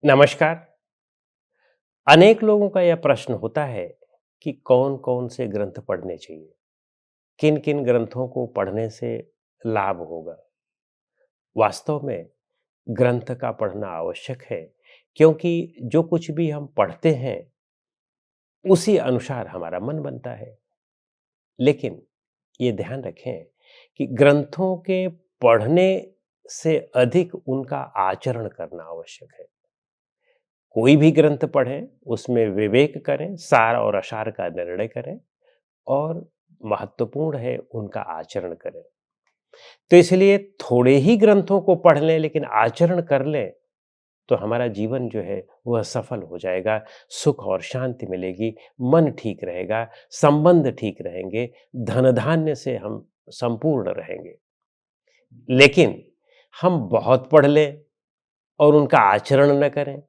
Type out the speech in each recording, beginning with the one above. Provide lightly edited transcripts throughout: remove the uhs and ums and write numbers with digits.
नमस्कार। अनेक लोगों का यह प्रश्न होता है कि कौन-कौन से ग्रंथ पढ़ने चाहिए? किन-किन ग्रंथों को पढ़ने से लाभ होगा? वास्तव में ग्रंथ का पढ़ना आवश्यक है, क्योंकि जो कुछ भी हम पढ़ते हैं, उसी अनुसार हमारा मन बनता है। लेकिन ये ध्यान रखें कि ग्रंथों के पढ़ने से अधिक उनका आचरण करना आवश्यक है। कोई भी ग्रंथ पढ़ें, उसमें विवेक करें, सार और असार का निर्णय करें और महत्वपूर्ण है उनका आचरण करें। तो इसलिए थोड़े ही ग्रंथों को पढ़ लें लेकिन आचरण कर लें, तो हमारा जीवन जो है वह सफल हो जाएगा, सुख और शांति मिलेगी, मन ठीक रहेगा, संबंध ठीक रहेंगे, धन-धान्य से हम संपूर्ण रहेंगे। लेकिन हम बहुत पढ़ लें और उनका आचरण न करें,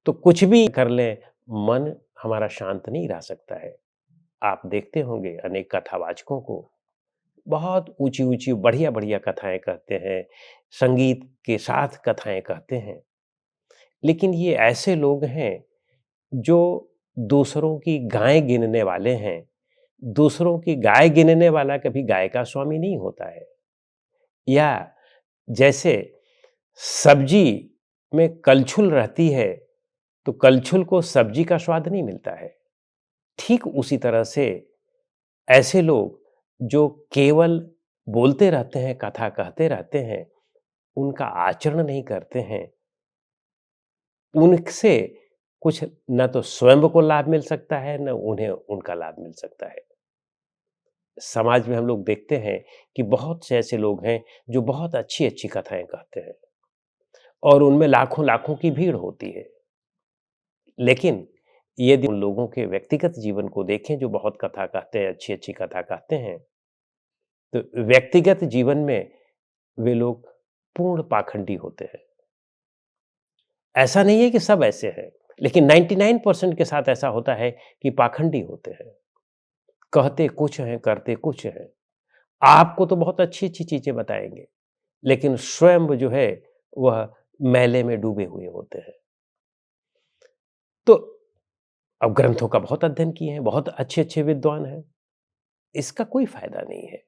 तो कुछ भी कर लें, मन हमारा शांत नहीं रह सकता है। आप देखते होंगे अनेक कथावाचकों को, बहुत ऊँची-ऊँची, बढ़िया-बढ़िया कथाएँ कहते हैं, संगीत के साथ कथाएँ कहते हैं। लेकिन ये ऐसे लोग हैं जो दूसरों की गाय गिनने वाले हैं। दूसरों की गाय गिनने वाला कभी गाय का स्वामी नहीं होता है। या जैसे सब्जी में कलछुल रहती है, तो कलछुल को सब्जी का स्वाद नहीं मिलता है। ठीक उसी तरह से ऐसे लोग जो केवल बोलते रहते हैं, कथा कहते रहते हैं, उनका आचरण नहीं करते हैं, उनसे कुछ न तो स्वयं को लाभ मिल सकता है, न उन्हें उनका लाभ मिल सकता है। समाज में हम लोग देखते हैं कि बहुत से ऐसे लोग हैं जो बहुत अच्छी-अच्छी कथाएँ कहते हैं और उनमें लाखों-लाखों की भीड़ होती है। लेकिन यदि उन लोगों के व्यक्तिगत जीवन को देखें जो बहुत कथा कहते हैं, अच्छी-अच्छी कथा कहते हैं, तो व्यक्तिगत जीवन में वे लोग पूर्ण पाखंडी होते हैं। ऐसा नहीं है कि सब ऐसे हैं, लेकिन 99% के साथ ऐसा होता है कि पाखंडी होते हैं। कहते कुछ हैं, करते कुछ हैं। आपको तो बहुत अच्छी-अच्छी चीज़ें बताएँगे, लेकिन स्वयं जो है वह मैले में डूबे हुए होते हैं। तो अब ग्रंथों का बहुत अध्ययन किए हैं, बहुत अच्छे-अच्छे विद्वान हैं, इसका कोई फ़ायदा नहीं है।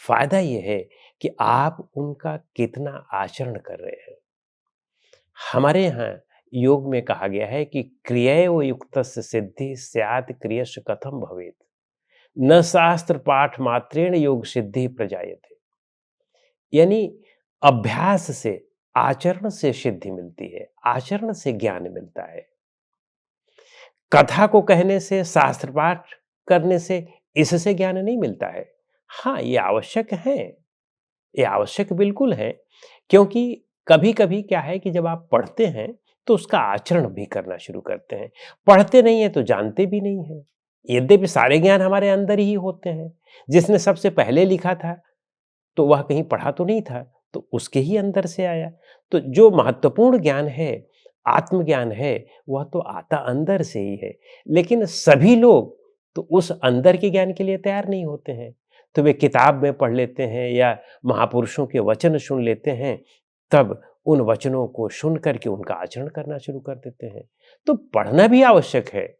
फ़ायदा ये है कि आप उनका कितना आचरण कर रहे हैं। हमारे यहाँ योग में कहा गया है कि क्रियैव युक्तस्य सिद्धि स्यात् क्रियस्य कथम भवेत्, न शास्त्र पाठ मात्रेण योग सिद्धि प्रजायते। यानी अभ्यास से, आचरण से सिद्धि मिलती है, आचरण से ज्ञान मिलता है। कथा को कहने से, शास्त्र पाठ करने से, इससे ज्ञान नहीं मिलता है। हाँ, ये आवश्यक है, ये आवश्यक बिल्कुल है, क्योंकि कभी-कभी क्या है कि जब आप पढ़ते हैं, तो उसका आचरण भी करना शुरू करते हैं। पढ़ते नहीं हैं, तो जानते भी नहीं हैं। यद्यपि सारे ज्ञान हमारे अंदर ही होते हैं। जिसने सबसे पहले लिखा था, तो वह कहीं पढ़ा तो नहीं था, तो उसके ही अंदर से आया। तो जो महत्वपूर्ण ज्ञान है, आत्मज्ञान है, वह तो आता अंदर से ही है। लेकिन सभी लोग तो उस अंदर के ज्ञान के लिए तैयार नहीं होते हैं। तो वे किताब में पढ़ लेते हैं या महापुरुषों के वचन सुन लेते हैं, तब उन वचनों को सुन कर के उनका आचरण करना शुरू कर देते हैं। तो पढ़ना भी आवश्यक है,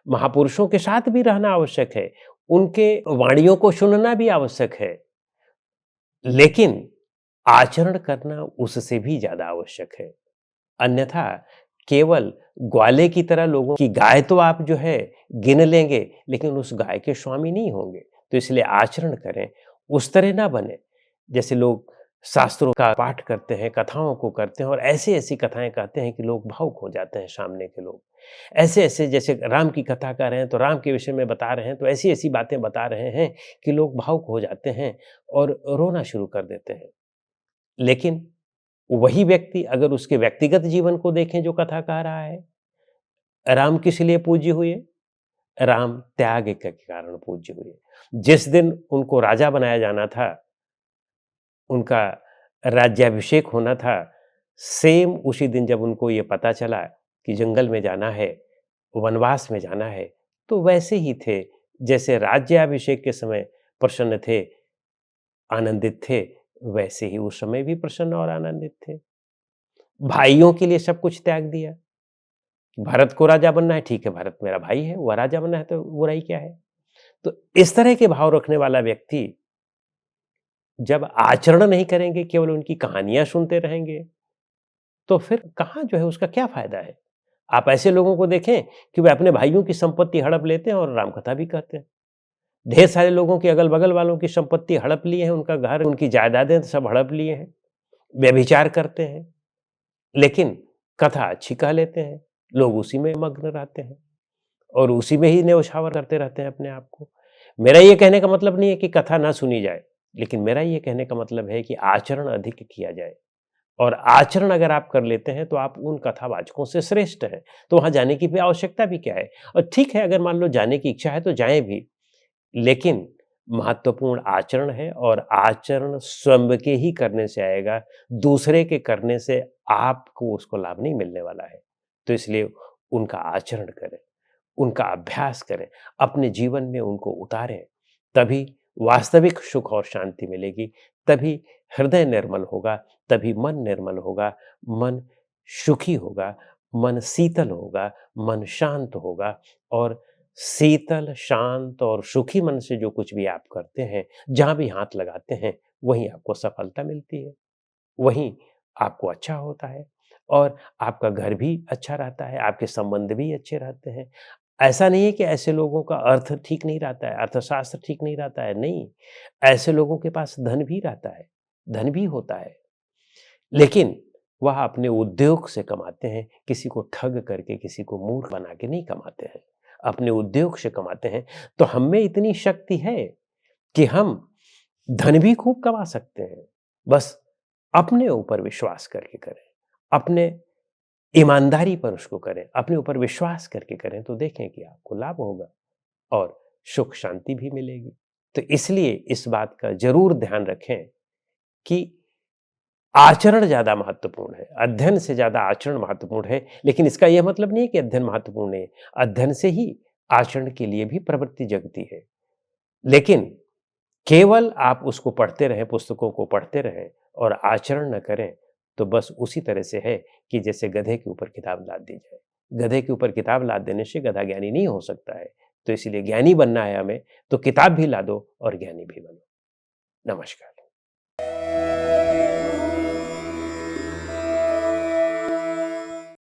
महापुरुषों के साथ भी रहना आवश्यक है, उनके वाणियों को सुनना भी आवश्यक है। लेकिन आचरण करना उससे भी ज़्यादा आवश्यक है। अन्यथा केवल ग्वाले की तरह लोगों की गाय तो आप जो है गिन लेंगे, लेकिन उस गाय के स्वामी नहीं होंगे। तो इसलिए आचरण करें, उस तरह ना बने जैसे लोग शास्त्रों का पाठ करते हैं, कथाओं को करते हैं और ऐसी-ऐसी कथाएँ कहते हैं कि लोग भावुक हो जाते हैं सामने के लोग। ऐसे-ऐसे जैसे राम की कथा कर रहे हैं, तो राम के विषय में बता रहे हैं, तो ऐसी-ऐसी बातें बता रहे हैं कि लोग भावुक हो जाते हैं और रोना शुरू कर देते हैं। लेकिन वही व्यक्ति अगर उसके व्यक्तिगत जीवन को देखें जो कथा कह रहा है, राम किस लिए पूज्य हुए? राम त्याग के कारण पूज्य हुए। जिस दिन उनको राजा बनाया जाना था, उनका राज्याभिषेक होना था, सेम उसी दिन जब उनको ये पता चला कि जंगल में जाना है, वनवास में जाना है, तो वैसे ही थे जैसे राज्याभिषेक के समय प्रसन्न थे, आनंदित थे, वैसे ही उस समय भी प्रसन्न और आनंदित थे। भाइयों के लिए सब कुछ त्याग दिया। भरत को राजा बनना है, ठीक है, भरत मेरा भाई है, वह राजा बनना है तो बुराई क्या है? तो इस तरह के भाव रखने वाला व्यक्ति जब आचरण नहीं करेंगे, केवल उनकी कहानियाँ सुनते रहेंगे, तो फिर कहाँ जो है उसका क्या फ़ायदा है? आप ऐसे लोगों को देखें कि वे अपने भाइयों की संपत्ति हड़प लेते हैं और रामकथा भी कहते हैं। ढेर सारे लोगों की अगल-बगल वालों की संपत्ति हड़प लिए हैं, उनका घर, उनकी जायदादें सब हड़प लिए हैं, व्यभिचार करते हैं, लेकिन कथा अच्छी कह लेते हैं, लोग उसी में मग्न रहते हैं और उसी में ही न्यौछावर करते रहते हैं अपने आप को। मेरा ये कहने का मतलब नहीं है कि कथा ना सुनी जाए, लेकिन मेरा ये कहने का मतलब है कि आचरण अधिक किया जाए और आचरण अगर आप कर लेते हैं, तो आप उन कथावाचकों से श्रेष्ठ हैं, तो वहाँ जाने की भी आवश्यकता भी क्या है? और ठीक है, अगर मान लो जाने की इच्छा है तो जाएँ भी, लेकिन महत्वपूर्ण आचरण है और आचरण स्वयं के ही करने से आएगा, दूसरे के करने से आपको उसको लाभ नहीं मिलने वाला है। तो इसलिए उनका आचरण करें, उनका अभ्यास करें, अपने जीवन में उनको उतारें, तभी वास्तविक सुख और शांति मिलेगी, तभी हृदय निर्मल होगा, तभी मन निर्मल होगा, मन सुखी होगा, मन शीतल होगा, मन शांत होगा और शीतल, शांत और सुखी मन से जो कुछ भी आप करते हैं, जहाँ भी हाथ लगाते हैं, वहीं आपको सफलता मिलती है, वहीं आपको अच्छा होता है और आपका घर भी अच्छा रहता है, आपके संबंध भी अच्छे रहते हैं। ऐसा नहीं है कि ऐसे लोगों का अर्थ ठीक नहीं रहता है, अर्थशास्त्र ठीक नहीं रहता है, नहीं। ऐसे लोगों के पास धन भी रहता है, धन भी होता है, लेकिन वह अपने उद्योग से कमाते हैं, किसी को ठग करके, किसी को मूर्ख बना के नहीं कमाते हैं, अपने उद्योग से कमाते हैं। तो हम में इतनी शक्ति है कि हम धन भी खूब कमा सकते हैं, बस अपने ऊपर विश्वास करके करें, अपने ईमानदारी पर उसको करें, अपने ऊपर विश्वास करके करें, तो देखें कि आपको लाभ होगा और सुख शांति भी मिलेगी। तो इसलिए इस बात का ज़रूर ध्यान रखें कि आचरण ज़्यादा महत्वपूर्ण है, अध्ययन से ज़्यादा आचरण महत्वपूर्ण है, लेकिन इसका यह मतलब नहीं है कि अध्ययन महत्वपूर्ण नहीं है, अध्ययन से ही आचरण के लिए भी प्रवृत्ति जगती है। लेकिन केवल आप उसको पढ़ते रहें, पुस्तकों को पढ़ते रहें और आचरण न करें, तो बस उसी तरह से है कि जैसे गधे के ऊपर किताब लाद दी जाए। गधे के ऊपर किताब लाद देने से गधा ज्ञानी नहीं हो सकता है। तो इसीलिए ज्ञानी बनना है हमें, तो किताब भी लादो और ज्ञानी भी बनो। नमस्कार।